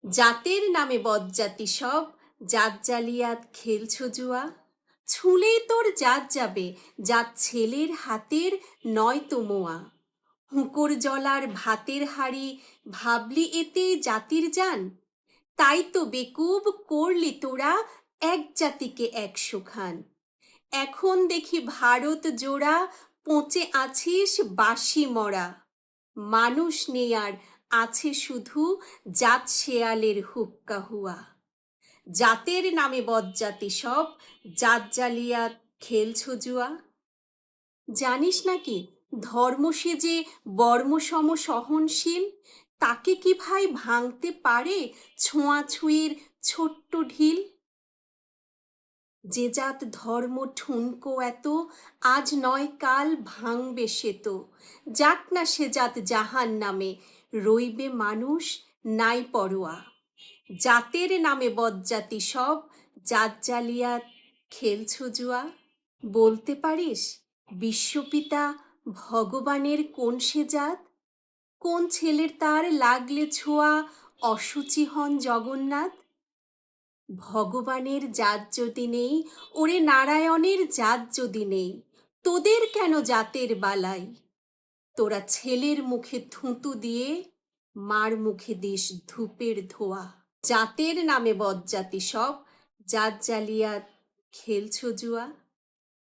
জাতের নামে বজ্জাতি সব, জাত জালিয়াত খেলছো জুয়া। ছুঁলেই তোর জাত যাবে, জাত ছেলের হাতের নয়তো মোয়া। হুঁকোর জলার ভাতের হাড়ি, ভাবলি এতে জাতির জান। তাই তো বেকুব করলি তোরা, এক জাতিকে ১০০ খান। এখন দেখি ভারত জোড়া, পচে আছিস বাসি মরা। মানুষ নেই আর, আছে শুধু জাত শেয়ালের হুক্কা হুয়া। জাতের নামে বজ্জাতি সব, জাত জালিয়াত খেলছো জুয়া। জানিস নাকি ধর্ম সে যে বর্মসম সহনশীল, তাকে কি ভাই ভাঙতে পারে ছোঁয়াছুঁয়ির ছোট্ট ঢিল। যে জাত ধর্ম ঠুনকো এত, আজ নয় কাল ভাঙবে সে তো। যাক না সে জাত জাহান নামে, রইবে মানুষ নাই পরোয়া। জাতের নামে বজ্জাতি সব, জাত জালিয়াত খেলছো জুয়া। বলতে পারিস বিশ্বপিতা ভগবানের কোন সে জাত? কোন ছেলের তার লাগলে ছোঁয়া অশুচি হন জগন্নাথ? ভগবানের জাত যদি নেই, ওরে নারায়ণের জাত যদি নেই, তোদের কেন জাতের বালাই? তোরা ছেলের মুখে থুতু দিয়ে, মার মুখে দিস ধূপের ধোয়া। জাতের নামে বজ্জাতি সব, জাত জালিয়াত খেলছো জুয়া।